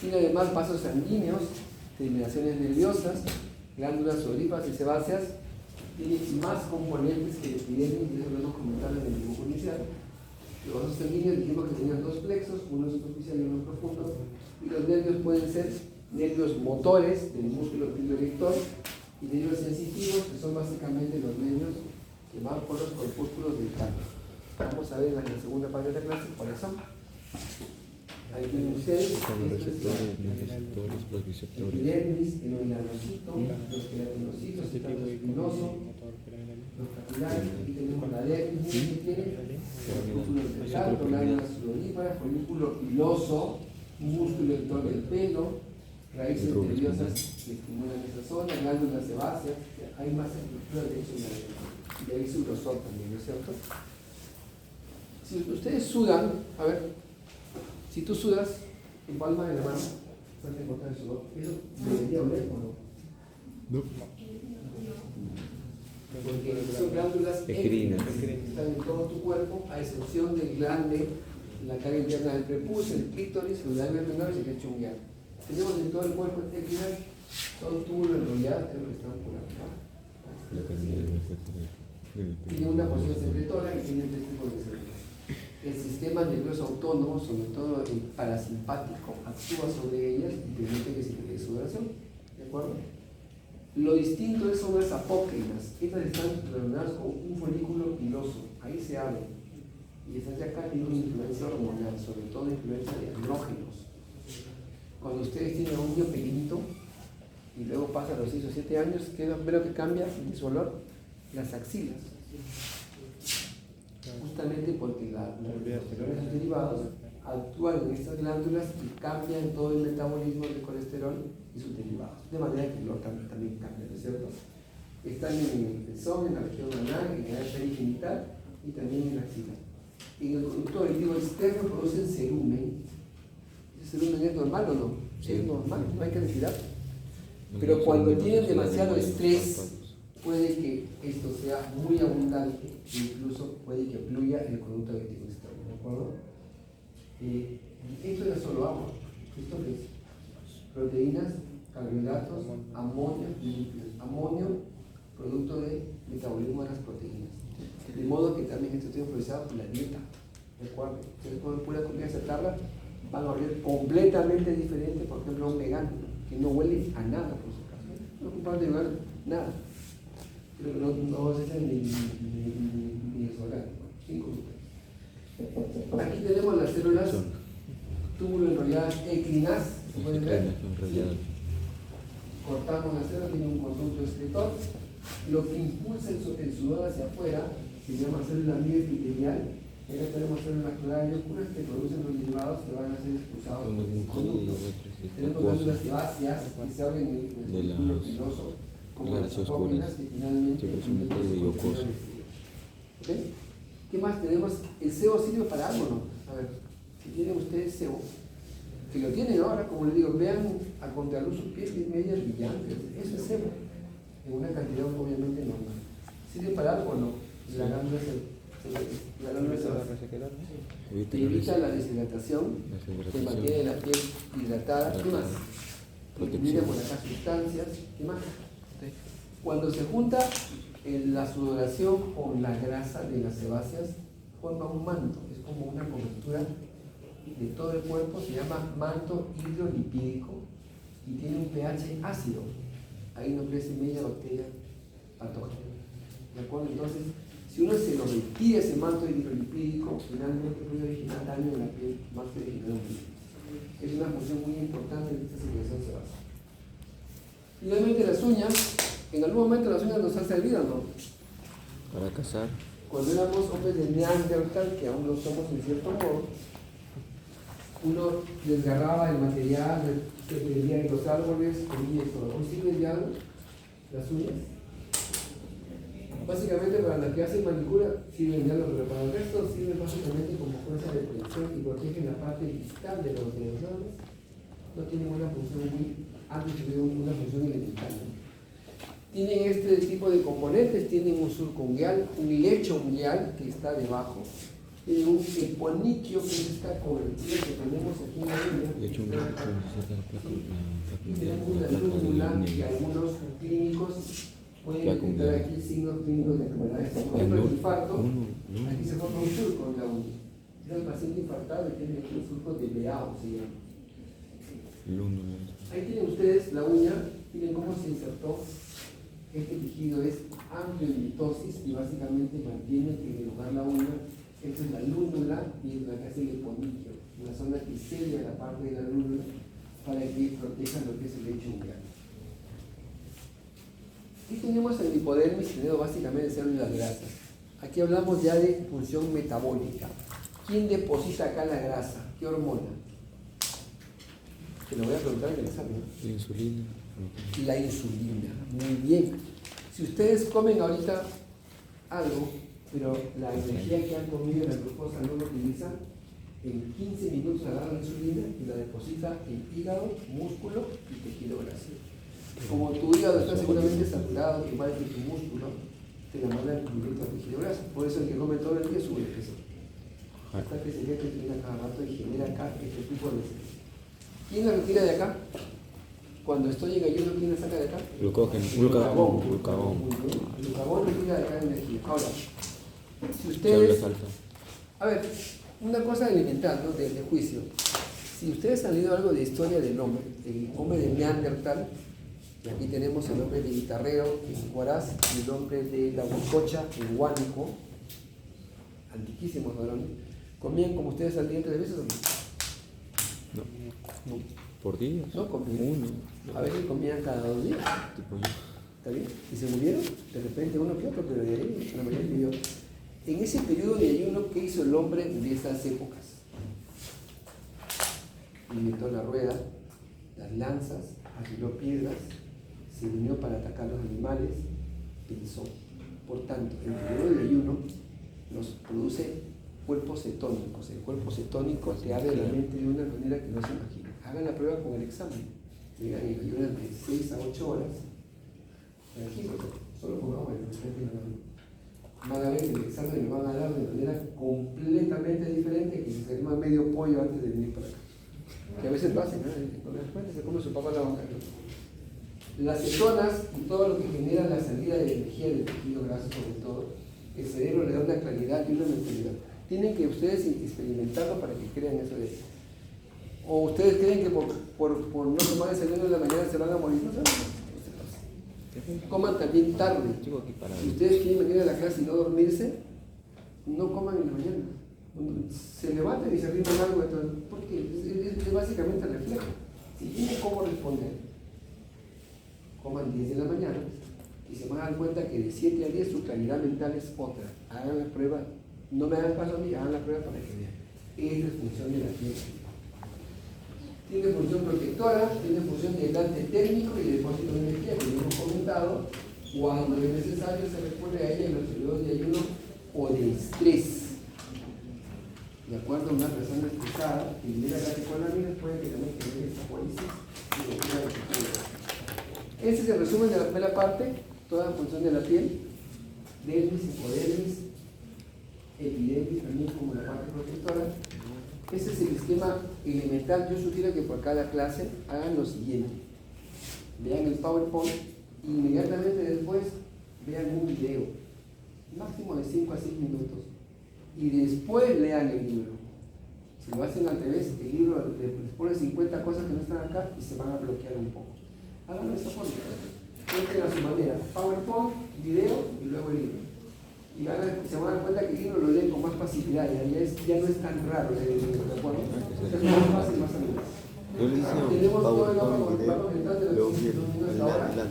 A: Tiene además vasos sanguíneos, terminaciones nerviosas, glándulas sudoríparas y sebáceas. Tiene más componentes que el epidermis, y eso lo hemos comentado en el dibujo inicial. Los vasos sanguíneos dijimos que tenían dos plexos, uno superficial y uno profundo, y los nervios pueden ser nervios motores del músculo piloerector y nervios sensitivos, que son básicamente los nervios que van por los corpúsculos del cráneo. Vamos a ver en la segunda parte de la clase cuáles son. Ahí tienen ustedes,
B: Los receptores, los receptores, los receptores.
A: epidermis, el melanocito, los queratinocitos, el citoplasma espinoso, los capilares. Aquí tenemos la dermis, que tiene folículo dental, glándulas sudoríparas, folículo piloso, músculo erector del pelo, raíces nerviosas que estimulan esa zona, glándulas sebáceas. Hay más estructura de hecho en la dermis. Y hay su grosor también, ¿no es cierto? Si ustedes sudan, a ver, si tú sudas en palma de la mano, vas a encontrar el sudor. ¿Eso debería oler o no?
B: No.
A: Porque son glándulas
B: Ecrinas.
A: que están en todo tu cuerpo, a excepción del glande, la cara interna del prepucio, el clítoris, los labios renales y el chunguear. Tenemos en todo el cuerpo ecrinas, son túbulos enrollados, que es lo que están por acá. Tiene una porción secretora y tiene tres tipos de células. El sistema nervioso autónomo, sobre todo el parasimpático, actúa sobre ellas y permite que se cree sudoración. ¿De acuerdo? Lo distinto es sobre las apócrinas. Estas están relacionadas con un folículo piloso. Ahí se abre. Y estas de acá tienen una influencia hormonal, sobre todo influencia de andrógenos. Cuando ustedes tienen a un niño pequeñito y luego pasan los 6 o 7 años, ¿qué es lo que cambia en su olor? Las axilas. Justamente porque los esteroles derivados actúan en estas glándulas y cambian todo el metabolismo del colesterol y sus derivados, de manera que el olor también cambia, ¿no es cierto? Están en el pezón, en la región anal, en el área perigenital y también en la axila. En el conducto auditivo externo producen cerumen. ¿Ese cerumen es normal o no?
B: Sí.
A: Es normal, no hay que respirar. Pero cuando tienen demasiado estrés, puede que esto sea muy abundante e incluso puede que fluya en el conducto auditivo externo, ¿de acuerdo? Esto es solo agua. ¿Esto qué es? Proteínas, carbohidratos, amonio y lípidos. Amonio, producto del metabolismo de las proteínas. De modo que también esto está influenciado por la dieta. ¿De acuerdo? Ustedes comen pura comida chatarra, van a oler completamente diferente, por ejemplo, a un vegano, que no huele a nada, por su caso. No ocupan de ver nada. Creo que no se echan ni desodorante, 5 minutos. Aquí tenemos las células túbulo enrolladas ecrinas, ¿se pueden ver? Cortamos la célula, tiene un conducto excretor. Lo que impulsa el sudor hacia afuera se llama célula miofilial. Y acá tenemos células clarioscuras que producen los derivados que van a ser expulsados por el conducto. Tenemos glándulas sebáceas que se abren en el círculo piloso, como las apócrinas, que finalmente ¿ok? ¿Qué más tenemos? El sebo sirve para algo, ¿no? A ver, si tienen ustedes sebo, que lo tienen ahora, como les digo, vean a contraluz sus pies y medias brillantes, eso es sebo, en una cantidad obviamente normal. ¿Sirve para algo o no? La glándula se evita la deshidratación, se mantiene la piel hidratada. ¿Qué más? Elimina por acá sustancias. ¿Qué más? Cuando se junta la sudoración con la grasa de las sebáceas, forma un manto, es como una cobertura de todo el cuerpo, se llama manto hidrolipídico y tiene un pH ácido. Ahí no crece media bacteria patógena. ¿De acuerdo? Entonces, si uno se lo retira ese manto hidrolipídico, finalmente puede originar daño en la piel más que originar un virus. Es una función muy importante de esta secreción sebácea. Finalmente, las uñas. En algún momento las uñas nos han servido, ¿no?
B: Para cazar.
A: Cuando éramos hombres de Neandertal, que aún lo somos en cierto modo, uno desgarraba el material, se prendía en los árboles, comía y todo. ¿Hoy sirven de algo las uñas? Básicamente para las que hacen manicura sirven de algo, pero para el resto sirven básicamente como fuerza de protección y protegen la parte distal de los dedos. Nada más. No tienen una función muy, antes tuvieron una función elemental, ¿no? Tienen este tipo de componentes, tienen un surco ungueal, un lecho ungueal que está debajo, tienen un eponiquio que es esta cobertura que tenemos aquí en la uña.
B: De hecho,
A: Y tenemos una lúnula que algunos clínicos pueden detectar aquí signos clínicos de enfermedades. Por ejemplo, el infarto, aquí se forma un surco en la uña. Es el paciente infartado y tiene aquí un surco de veado, se llama. Ahí tienen ustedes la uña, miren cómo se insertó. Este tejido es amplio en mitosis y básicamente mantiene en el lugar la uña. Esta es la lúnula y es la que hace el eponiquio, la zona que sella la parte de la lúnula para que proteja lo que es el lecho ungueal. Aquí tenemos el hipodermis, tenemos básicamente células grasas. Aquí hablamos ya de función metabólica. ¿Quién deposita acá la grasa? ¿Qué hormona? Te lo voy a preguntar en el examen.
B: La insulina.
A: La insulina. Muy bien. Si ustedes comen ahorita algo, pero la energía que han comido en la glucosa no lo utilizan, en 15 minutos agarra la insulina y la deposita en hígado, músculo y tejido grasoso. Como tu hígado está seguramente saturado, igual que tu músculo, te la mandan directo al tejido graso. Por eso el que come todo el día sube de peso. Hasta que se ve que tiene cada rato y genera acá este tipo de estrés. ¿Quién la retira de acá? Cuando estoy en ayuno, ¿quién la saca de acá?
B: Glucagón.
A: El glucagón retira de acá energía. Ahora, si ustedes... A ver, una cosa elemental, ¿no? de juicio. Si ustedes han leído algo de historia del hombre, el hombre de Neandertal, y aquí tenemos el hombre de Guitarreo en Huaraz y el hombre de la Huicocha en Huánuco, antiquísimos varones, ¿comían como ustedes al día 3 veces o no?
B: No. ¿Por día?
A: No comían.
B: Uno.
A: A veces comían cada 2 días.
B: Tipo yo.
A: ¿Está bien? Y se murieron, de repente uno que otro, pero de ahí la mayoría vivió. En ese periodo de ayuno, ¿qué hizo el hombre de esas épocas? Inventó la rueda, las lanzas, afiló piedras, se unió para atacar a los animales, pensó. Por tanto, el periodo de ayuno nos produce cuerpos cetónicos. El cuerpo cetónico te abre la mente de una manera que no se imagina. Hagan la prueba con el examen. Digan, ayunan de 6 a 8 horas. Tranquilo, solo con agua y frente a la van a ver que el examen lo van a dar de manera completamente diferente que si se come medio pollo antes de venir para acá. Que a veces lo hacen, ¿no? Cuando después se come su papá la vaca. Las cetonas y todo lo que genera la salida de energía del tejido graso, sobre todo, el cerebro le da una claridad y una mentalidad. Tienen que ustedes experimentarlo para que crean eso de eso. ¿O ustedes creen que por no tomar desayuno en la mañana se van a morir? No saben. Coman también tarde. Si ustedes quieren venir a la clase y no dormirse, no coman en la mañana. Se levantan y se rinden algo, porque es básicamente el reflejo. Si tienen cómo responder, coman 10 de la mañana y se van a dar cuenta que de 7 a 10 su claridad mental es otra. Hagan la prueba, no me hagan caso a mí, hagan la prueba para que vean. Esa es función de la piel. Tiene función protectora, tiene función de aislante térmico y de depósito de energía, que hemos comentado. Cuando es necesario se recurre a ella en los periodos de ayuno o de estrés. De acuerdo a una persona estresada que lidera catecolaminas, puede que también genere esta polisis y locura de tejido. Ese es el resumen de la primera parte, toda la función de la piel, dermis, hipodermis, epidermis también como la parte protectora. Ese es el esquema elemental. Yo sugiero que por cada clase hagan lo siguiente. Vean el PowerPoint e inmediatamente después vean un video, máximo de 5 a 6 minutos. Y después lean el libro. Si lo hacen al revés, el libro les pone 50 cosas que no están acá y se van a bloquear un poco. Háganlo de esta forma. Entren a su manera. PowerPoint, video y luego el libro. Y se van a dar cuenta que el libro lo leen con más facilidad, ya no es tan raro leer el libro, ¿de acuerdo? Es más fácil, más ameno. Tenemos todo el mapa mental de la actividad ahora.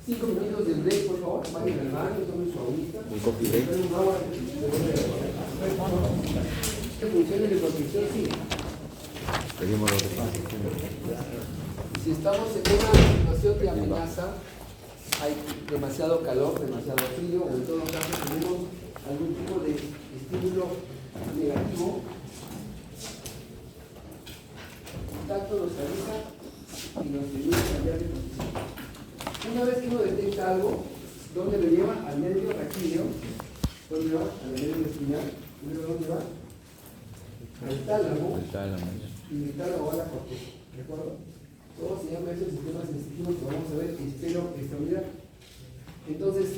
A: 5 minutos de break, por favor. Vayan al baño, tomen su agüita.
B: Un coffee break.
A: Un agua. funciones de protección sí.
B: Pedimos los demás.
A: Si estamos en una situación de amenaza, hay demasiado calor, demasiado frío, o en todo caso tenemos algún tipo de estímulo negativo, el tacto nos avisa y nos permite cambiar de posición. Una vez que uno detecta algo, ¿dónde lo lleva? Al nervio raquídeo. ¿Dónde va? Al nervio espinal. ¿Dónde va? Al tálamo. Y el tálamo va a la corteza. ¿De acuerdo? Todo se llama esos sistemas sensitivos que vamos a ver, espero estabilidad. Entonces,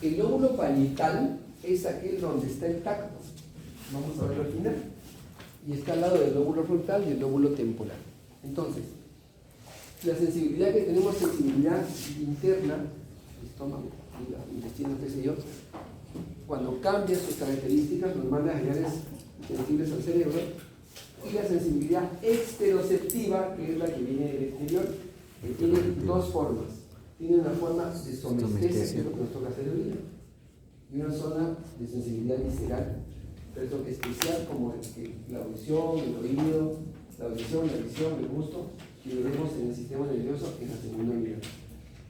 A: el lóbulo parietal es aquel donde está el tacto. Vamos a verlo al final. Y está al lado del lóbulo frontal y el lóbulo temporal. Entonces, la sensibilidad que tenemos, sensibilidad interna, estómago, intestino, qué sé yo, cuando cambia sus características nos manda señales sensibles al cerebro, y la sensibilidad exteroceptiva, que es la que viene del exterior, que tiene dos formas. Tiene una forma de somestesia, que es lo que nos toca hacer hoy día, y una zona de sensibilidad visceral, pero especial como la audición, el oído, la audición, la visión, el gusto, y lo vemos en el sistema nervioso en la segunda unidad.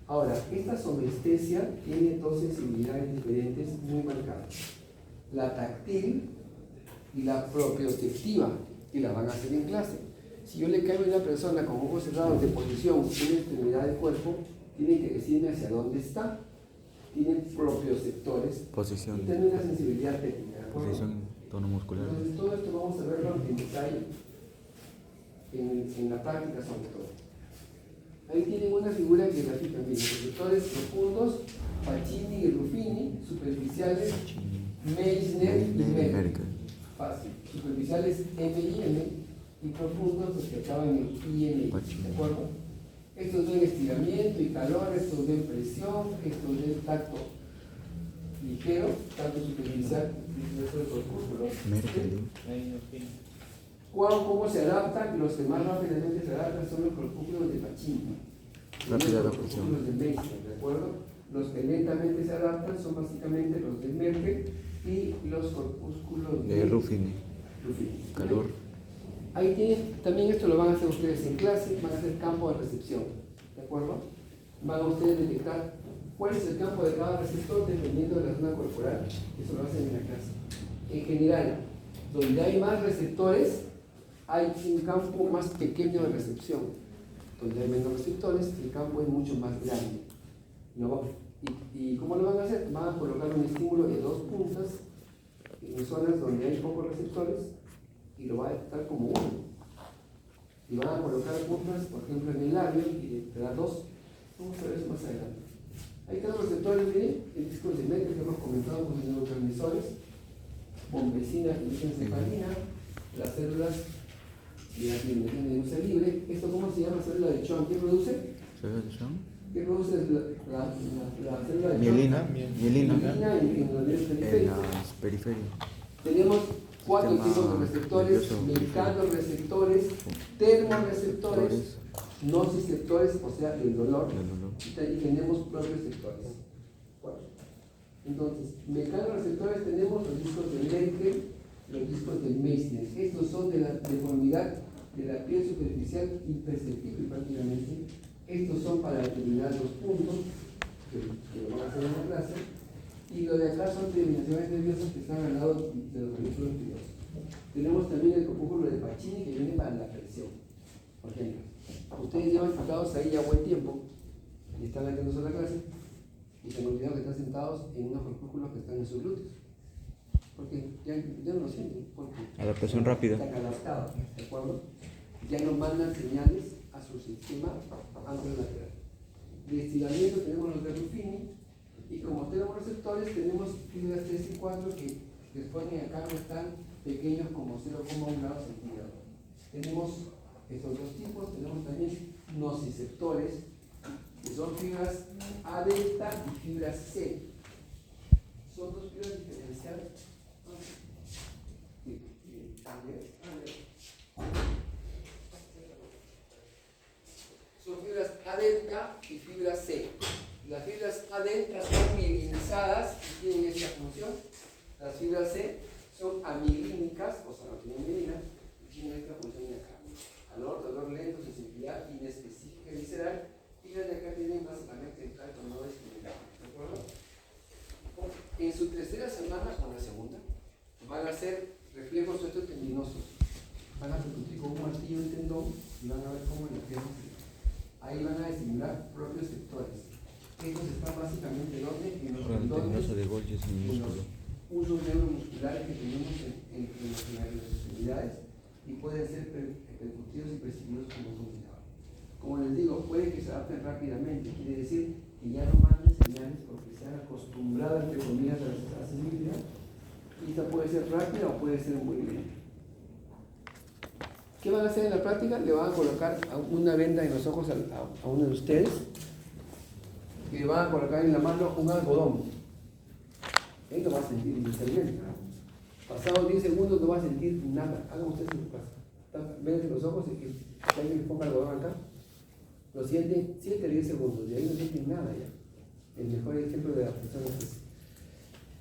A: Ahora, esta somestesia tiene dos sensibilidades diferentes muy marcadas. La táctil y la propioceptiva, que la van a hacer en clase. Si yo le caigo a una persona con ojos cerrados de posición, una extremidad del cuerpo, tiene que decirme hacia dónde está. Tiene propioceptores.
B: Posición.
A: Y tiene una sensibilidad técnica, ¿de acuerdo?
B: Posición tono muscular.
A: Entonces, todo esto vamos a verlo en detalle en la práctica sobre todo. Ahí tienen una figura que grafican bien. Los receptores profundos, Pacini y Ruffini, superficiales, Meissner y Merkel. Fácil. Superficiales M y M y profundos los que acaban en IN. ¿De acuerdo? Estos ven estiramiento y calor, estos ven presión, estos ven tacto ligero, tacto superficial, estos de corpúsculos. ¿Cómo se adaptan? Los que más rápidamente se adaptan son los corpúsculos de Pacini.
B: Rápida
A: Los
B: adaptación.
A: corpúsculos de Meissner, ¿de acuerdo? Los que lentamente se adaptan son básicamente los de Merkel y los corpúsculos
B: de Ruffini. Calor.
A: Ahí tienen, también esto lo van a hacer ustedes en clase, van a hacer campo de recepción, ¿de acuerdo? Van a ustedes detectar cuál es el campo de cada receptor dependiendo de la zona corporal, eso lo hacen en la clase. En general, donde hay más receptores, hay un campo más pequeño de recepción. Donde hay menos receptores, el campo es mucho más grande. ¿Y cómo lo van a hacer? Van a colocar un estímulo de dos puntas en zonas donde hay pocos receptores y lo va a detectar como uno. Y van a colocar puntas, por ejemplo, en el labio y te da dos. Vamos a ver eso más adelante. Ahí están los receptores de el disco de Merkel que hemos comentado con los neurotransmisores, bombecina y encefalina, las células de la eliminación de luz libre. ¿Esto cómo se llama? Célula de Schwann. ¿Qué produce? ¿Qué produce la célula de
B: Mielina.
A: Mielina en los nervios periféricos.
B: las periferias.
A: Tenemos cuatro
B: Sistema
A: tipos de receptores: mecanorreceptores, termorreceptores, nociceptores, o sea, del dolor, y tenemos proprioceptores. Cuatro. Entonces, mecanorreceptores tenemos los discos de Merkel, los discos de Meissner. Estos son de la deformidad de la piel superficial imperceptible prácticamente. Estos son para determinar los puntos que lo van a hacer en la clase. Y lo de acá son terminaciones nerviosas que están al lado de los folículos nerviosos. Tenemos también el corpúsculo de Pacini que viene para la presión. Por ejemplo, ustedes llevan sentados ahí ya buen tiempo y están metiéndose a la clase y se han olvidado que están sentados en unos corpúsculos que están en sus glúteos. Porque ya no lo sienten. Porque
B: Adaptación rápida.
A: Están adaptados, ¿de acuerdo? Ya no mandan señales a su sistema anterolateral. De estiramiento tenemos los de Ruffini. Y como tenemos receptores, tenemos fibras 3 y 4 que les ponen acá, no están pequeños como 0,1 grado centígrado. Tenemos estos dos tipos, tenemos también nociceptores, que son fibras A delta y fibras C. Son dos fibras diferenciadas. Son fibras A delta y fibras C. Las fibras A delta son mielinizadas y tienen esta función. Las fibras C son son amilínicas, o sea, no tienen mielina, y tienen esta función de acá. Calor, dolor lento, sensibilidad inespecífica y visceral, y las de acá tienen básicamente el trato no discriminado. ¿De acuerdo? En su tercera semana, o la segunda, van a hacer reflejos tendinosos. Van a percutir con un martillo el tendón y van a ver cómo el reflejo ahí van a estimular propios sectores. Estos están básicamente en orden en los tendones,
B: de Golgi es un
A: en los
B: músculo.
A: usos neuromusculares que tenemos en las extremidades y pueden ser percutidos y percibidos como un combinador. Como les digo, puede que se adapten rápidamente, quiere decir que ya no manden señales porque se han acostumbrado, entre comillas, a la sensibilidad. Y esta puede ser rápida o puede ser muy lenta. ¿Qué van a hacer en la práctica? Le van a colocar una venda en los ojos a uno de ustedes y le van a colocar en la mano un algodón. Él no va a sentir inicialmente. Pasados 10 segundos no va a sentir nada. Hagan ustedes en su casa. Ven los ojos y que alguien le ponga algodón acá. Lo sienten 7 a 10 segundos. Y ahí no sienten nada ya. El mejor ejemplo de adaptación es ese.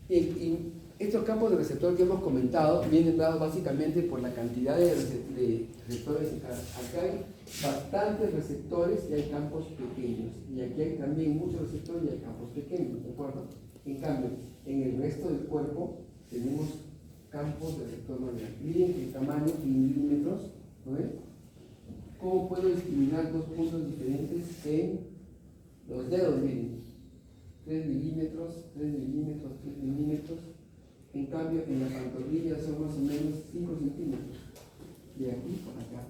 A: Y estos campos de receptor que hemos comentado vienen dados básicamente por la cantidad de receptores. Acá hay bastantes receptores y hay campos pequeños. Y aquí hay también muchos receptores y hay campos pequeños, ¿de acuerdo? En cambio, en el resto del cuerpo tenemos campos de receptor manual. Miren el tamaño en milímetros, ¿no ven? ¿Cómo puedo discriminar dos puntos diferentes en los dedos? Miren, 3 milímetros, 3 milímetros, 3 milímetros. En cambio, en la pantorrilla son más o menos 5 centímetros. De aquí para acá.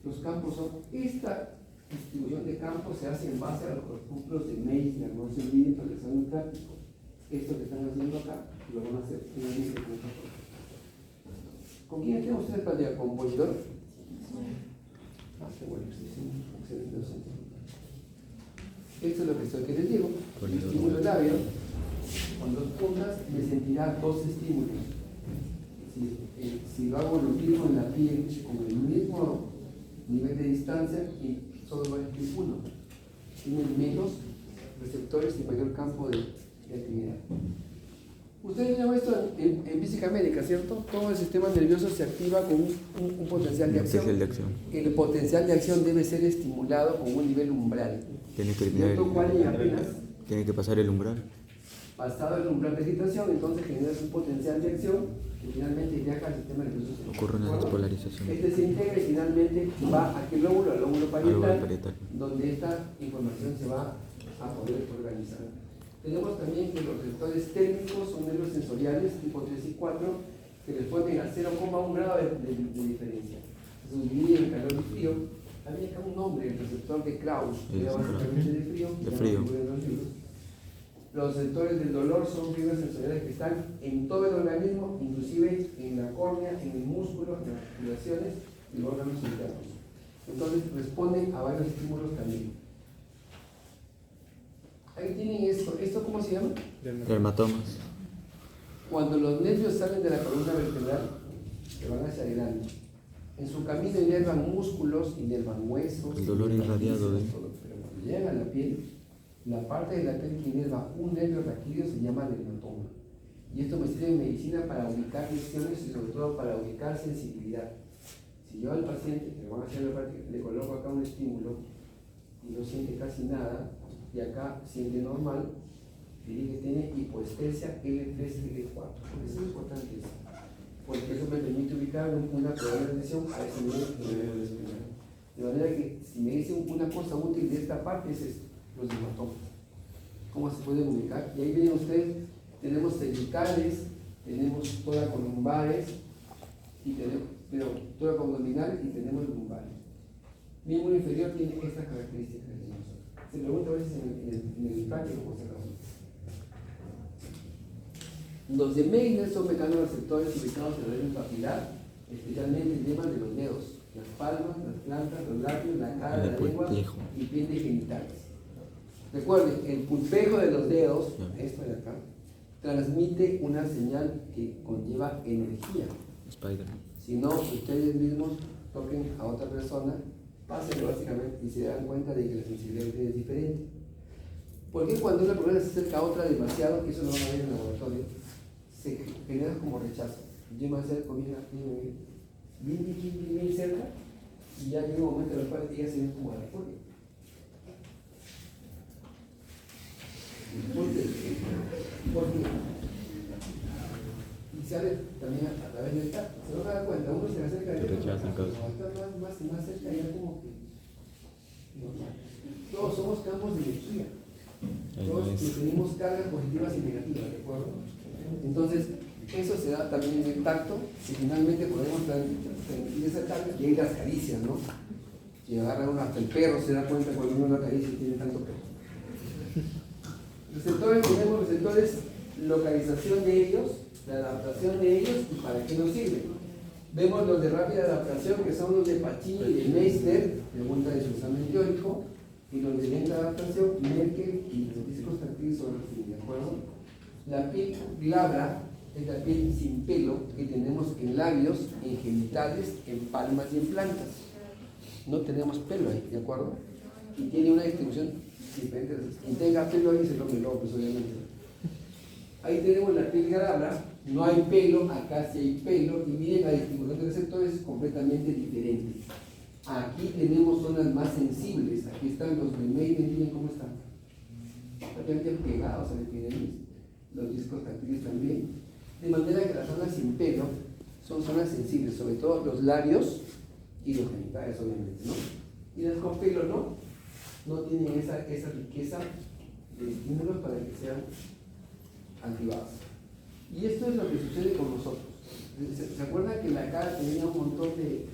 A: Los campos son, esta distribución de campos se hace en base a los corpúsculos de Meissner, no se olviden porque es muy práctico. Esto que están haciendo acá, lo van a hacer finalmente con esta cosa. ¿Con quién tienen ustedes para ¿Con Bolidor? Qué bueno, excelente docente. Esto es lo que les digo. El estímulo labio, con dos puntas, me sentirá dos estímulos. Si lo hago lo mismo en la piel, con el mismo nivel de distancia, y solo va a sentir uno. Tienen menos receptores y mayor campo de actividad. Ustedes vieron esto en física médica, ¿cierto? Todo el sistema nervioso se activa con un potencial de acción. El potencial de acción debe ser estimulado con un nivel umbral.
B: Tiene que eliminar tiene que pasar el umbral.
A: Pasado el umbral de agitación, entonces generas un potencial de acción que finalmente viaja al sistema nervioso central.
B: Ocurre una despolarización.
A: Este se integra y finalmente va a aquel lóbulo, al lóbulo parietal, donde esta información se va a poder organizar. Tenemos también que los receptores térmicos son nervios sensoriales tipo 3 y 4 que responden a 0,1 grado de diferencia. Se subdividen en calor y frío. También acá un nombre, el receptor de Krauss, que era básicamente de frío. Los receptores del dolor son fibras sensoriales que están en todo el organismo, inclusive en la córnea, en el músculo, en las articulaciones y los órganos internos. Entonces responden a varios estímulos también. Ahí tienen esto. ¿Esto cómo se llama?
B: Dermatomas.
A: Cuando los nervios salen de la columna vertebral, se van hacia adelante. En su camino inervan músculos, inervan huesos.
B: El dolor irradiado de...
A: Pero cuando llegan a la piel, la parte de la piel que inerva un nervio raquídeo se llama dermatoma. Y esto me sirve en medicina para ubicar lesiones y sobre todo para ubicar sensibilidad. Si yo al paciente, que me van a hacer la práctica, le coloco acá un estímulo y no siente casi nada, y acá siente normal, diré que tiene hipoestesia L3, L4. Por eso es importante eso, porque eso me permite ubicar una probable lesión a ese nivel que me debo despegar. De manera que si me dicen una cosa útil de esta parte es esto, los dermatomas. ¿Cómo se pueden ubicar? Y ahí ven ustedes, tenemos cervicales, tenemos toracolumbares, y tenemos toracoabdominales y tenemos lumbares. Miembro inferior tiene estas características. Se pregunta a veces en el práctico cómo se razona. Los de Meissner son mecanorreceptores ubicados en el nervio papilar, especialmente el tema de los dedos, las palmas, las plantas, los labios, la cara, la lengua y piel de genitales. Recuerden, el pulpejo de los dedos, esto de acá, transmite una señal que conlleva energía.
B: Spider-Man.
A: Si no, ustedes mismos toquen a otra persona, pásenlo básicamente y se dan cuenta de que la sensibilidad es diferente. Porque cuando una persona se acerca a otra demasiado, que eso lo van a ver en el laboratorio, se genera como rechazo. yo me acerco bien cerca, y ya llega un momento en el cual ellas se ven como a la furia. Porque y sale también a través del tacto. Se van a dar cuenta, uno se acerca de
B: Rechazan causa.
A: más cerca, ya como que todos somos campos de energía. Todos tenemos cargas positivas y negativas, ¿de acuerdo? Entonces, eso se da también en el tacto, y finalmente podemos transmitir esa carga, y hay las caricias, ¿no? Y agarra uno, hasta el perro se da cuenta cuando uno lo acaricia y tiene tanto pelo. Receptores, tenemos receptores, localización de ellos, la adaptación de ellos y para qué nos sirven. Vemos los de rápida adaptación, que son los de Pacini y de Meister, pregunta de su examen teórico, y los de lenta adaptación, Merkel y los discos táctiles sobre el fin, ¿de acuerdo? La piel glabra es la piel sin pelo que tenemos en labios, en genitales, en palmas y en plantas. No tenemos pelo ahí, ¿de acuerdo? Y tiene una distribución diferente. Quien tenga pelo ahí se lo me pues obviamente. Ahí tenemos la piel glabra, no hay pelo, acá sí hay pelo, y miren la distribución de receptores es completamente diferente. Aquí tenemos zonas más sensibles, aquí están los de Meyden, miren cómo están. Prácticamente pegados al epidermis, los discos táctiles también. De manera que las zonas sin pelo son zonas sensibles, sobre todo los labios y los genitales, obviamente, ¿no? Y las con pelo no tienen esa riqueza de estímulos para que sean activadas. Y esto es lo que sucede con nosotros. ¿Se acuerdan que la cara tenía un montón de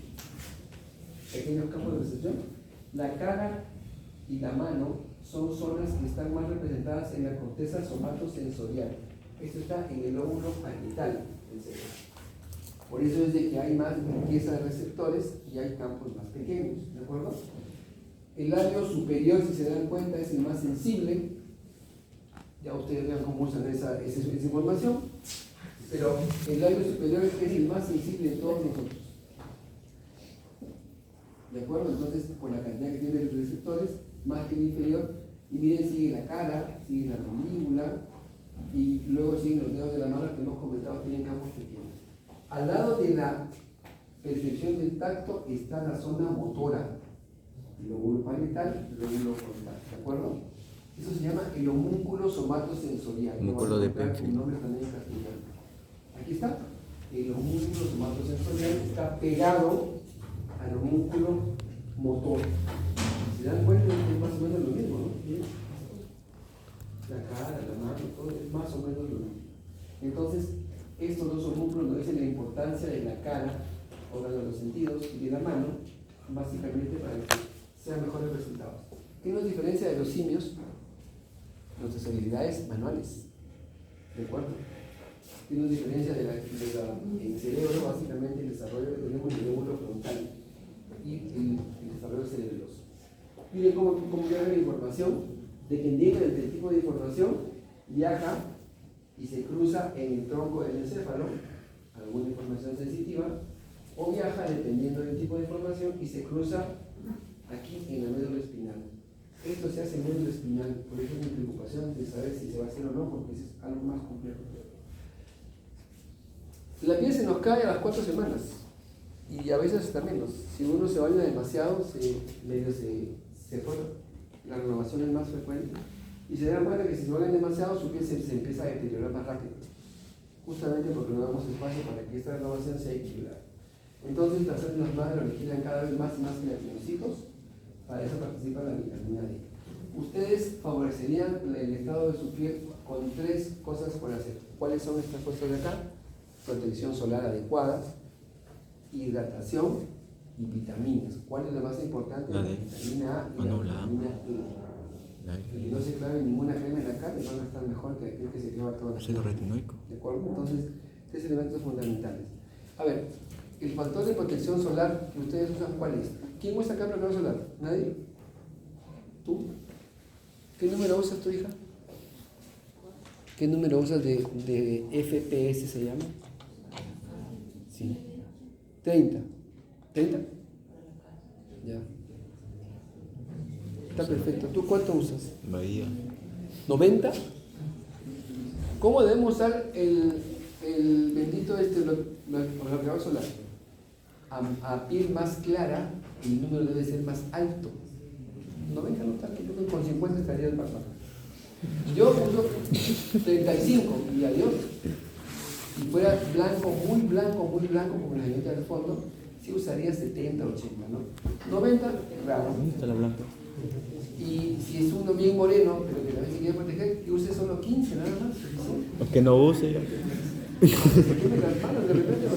A: pequeños campos de recepción? La cara y la mano son zonas que están más representadas en la corteza somatosensorial. Esto está en el lóbulo parietal del cerebro. Por eso es de que hay más riqueza de receptores y hay campos más pequeños, ¿de acuerdo? El labio superior, si se dan cuenta, es el más sensible. Ya ustedes vean cómo usan esa información. Pero el labio superior es el más sensible de todos nosotros. ¿De acuerdo? Entonces, por la cantidad que tiene de receptores, más que el inferior. Y miren, sigue la cara, sigue la mandíbula, y luego siguen los dedos de la mano que hemos comentado, tienen campos pequeños. Al lado de la percepción del tacto está la zona motora, el lóbulo parietal, el lóbulo frontal, ¿de acuerdo? Eso se llama el homúnculo somatosensorial.
B: Músculo de Penfield.
A: Un nombre también en castellano. Aquí está, el homúnculo somatosensorial está pegado al homúnculo motor. ¿Se dan cuenta? Es más o menos lo mismo, ¿no? La cara, la mano, todo es más o menos lo mismo. Entonces, estos dos homúnculos nos dicen la importancia de la cara, órgano de los sentidos, y de la mano, básicamente para que sean mejores resultados. ¿Qué nos diferencia de los simios? Nuestras habilidades manuales. ¿De acuerdo? ¿Qué nos diferencia del cerebro? Básicamente el desarrollo que tenemos del lóbulo frontal y el desarrollo cerebeloso. Miren cómo viaja la información. Dependiendo del tipo de información, viaja y se cruza en el tronco del encéfalo, alguna información sensitiva, o viaja dependiendo del tipo de información y se cruza aquí en la médula espinal. Esto se hace en médula espinal, por eso es mi preocupación de saber si se va a hacer o no, porque es algo más complejo. La piel se nos cae a las 4 semanas y a veces hasta menos. Si uno se baña demasiado, se forma. La renovación es más frecuente y se dan cuenta que si se bañan demasiado, su piel se empieza a deteriorar más rápido, justamente porque no damos espacio para que esta renovación sea equilibrada. Entonces las células madre originan cada vez más y más queratinocitos. Para eso participa la vitamina D. Ustedes favorecerían el estado de su piel con 3 cosas por hacer. ¿Cuáles son estas cosas de acá? Protección solar adecuada, hidratación y vitaminas. ¿Cuál es la más importante? La vitamina A y la vitamina E. Si no se claven ninguna crema en la cara, van a estar mejor que aquel que se clava toda la
B: ácido retinoico.
A: ¿De acuerdo? Entonces, 3 elementos fundamentales. A ver, el factor de protección solar que ustedes usan, ¿cuál es? ¿Quién usa acá bloqueador solar? ¿Nadie? ¿Tú? ¿Qué número usas tu hija? ¿Qué número usas de FPS se llama? Sí. 30. ¿30? Ya. Está perfecto. ¿Tú cuánto usas?
B: Bahía.
A: ¿90? ¿Cómo debemos usar el bendito bloqueador solar, a piel más clara, el número debe ser más alto. 90 no está, yo creo que con 50 estaría el paso. Yo uso 35 y adiós. Si fuera blanco, como la señorita del fondo, sí usaría 70, 80, ¿no? 90, raro.
B: ¿Dónde está la blanca?
A: Y si es uno bien moreno, pero que también se quiere proteger, que use solo 15, nada más. ¿Sí?
B: Que no use.
A: Tiene las manos de repente.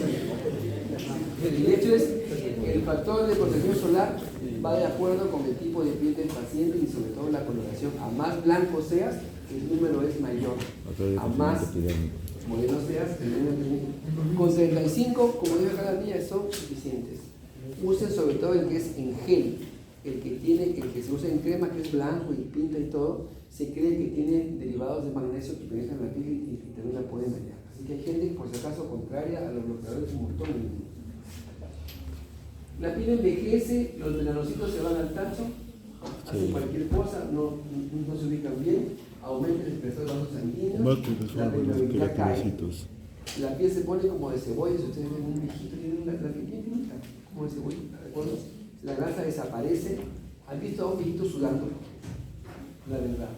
A: El hecho es que el factor de protección solar va de acuerdo con el tipo de piel del paciente y sobre todo la coloración. A más blanco seas, el número es mayor. A más moreno seas, el número es menor. Con 35, como dice acá la mía, son suficientes. Usen sobre todo el que es en gel. El que se usa en crema, que es blanco y pinta y todo, se cree que tiene derivados de magnesio que penetran la piel y también la pueden dañar. Así que hay gente, por si acaso, contraria a los bloqueadores un montón. La piel envejece, los melanocitos se van al tacho, hacen cualquier cosa, no se ubican bien, aumenta el espesor de los vasos sanguíneos, la permeabilidad cae. La piel se pone como de cebolla, si ustedes ven un viejito, tiene la piel bien finita, como de cebolla, ¿de acuerdo? La grasa desaparece. ¿Han visto a un viejito sudando? La verdad.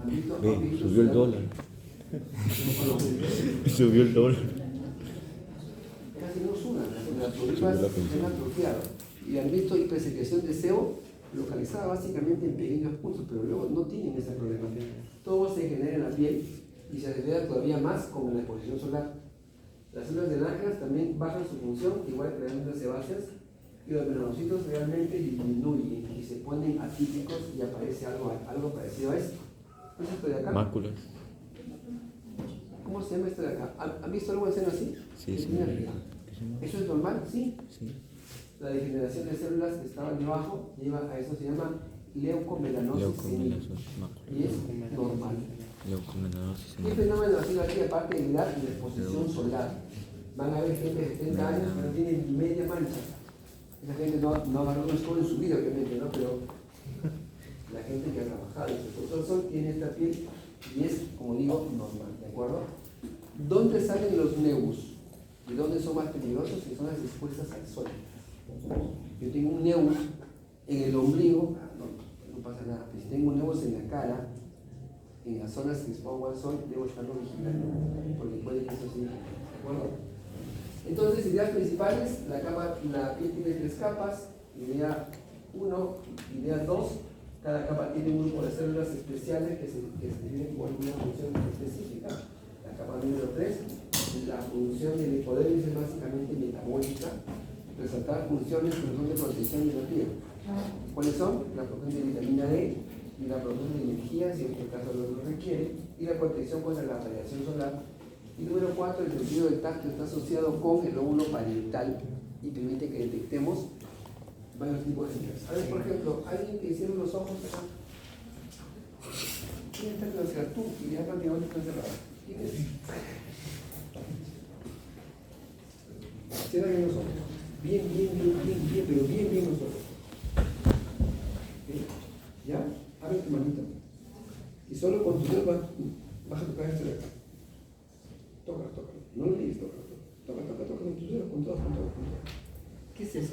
A: ¿Han visto a un viejito
B: subió el
A: sudando?
B: dólar. Subió el dólar.
A: Casi no sudan, las pólipos se han atrofiado. Y han visto hipersecreción de sebo localizada básicamente en pequeños puntos, pero luego no tienen ese problema. Todo se genera en la piel y se acelera todavía más con la exposición solar. Las células de Langerhans también bajan su función, igual que las células sebáceas, y los melanocitos realmente disminuyen y se ponen atípicos y aparece algo parecido a esto. ¿Qué es esto de acá?
B: Máculas.
A: ¿Cómo se llama esto de acá? ¿Han visto algo en seno así?
B: Sí, sí.
A: ¿Eso es normal? Sí.
B: Sí.
A: La degeneración de células que estaban debajo lleva a eso, se llama leucomelanosis senil. Y es normal.
B: Leucomelanosis.
A: ¿Qué fenómeno ha sido aquí aparte de mirar la exposición solar? Van a ver gente de 70 años que no tiene ni media mancha. Esa gente no estuvo en su vida, obviamente, ¿no? Pero la gente que ha trabajado y se expuso al sol tiene esta piel y es, como digo, normal, ¿de acuerdo? ¿Dónde salen los neus? ¿Y dónde son más peligrosos? Que son las expuestas al sol. Yo tengo un neus en el ombligo, no pasa nada. Pero si tengo un neus en la cara, en las zonas que expongo al sol, debo estarlo vigilando, porque puede que eso sí, ¿de acuerdo? Entonces, ideas principales, la piel tiene 3 capas, idea 1, idea 2, cada capa tiene un grupo de células especiales que se definen por una función específica. La capa número 3, la función del hipodermis es básicamente metabólica, resaltar funciones que son de protección de la piel. ¿Cuáles son? La producción de vitamina D y la producción de energía, si en este caso lo requiere, y la protección contra la radiación solar. Y número 4, el sentido del tacto está asociado con el lóbulo parietal y permite que detectemos varios tipos de señales. A ver, por ejemplo, alguien que cierra los ojos acá. ¿Quién está clasificado? Tú, y ya prácticamente está cerrado. ¿Quién es? Cierra bien los ojos. Bien, pero bien los ojos. ¿Okay? ¿Ya? Abre tu manita. Y solo con tu dedo baja tu cabeza de acá. Toca. No lo digas, toca con tus dedos, con todo. ¿Qué es eso?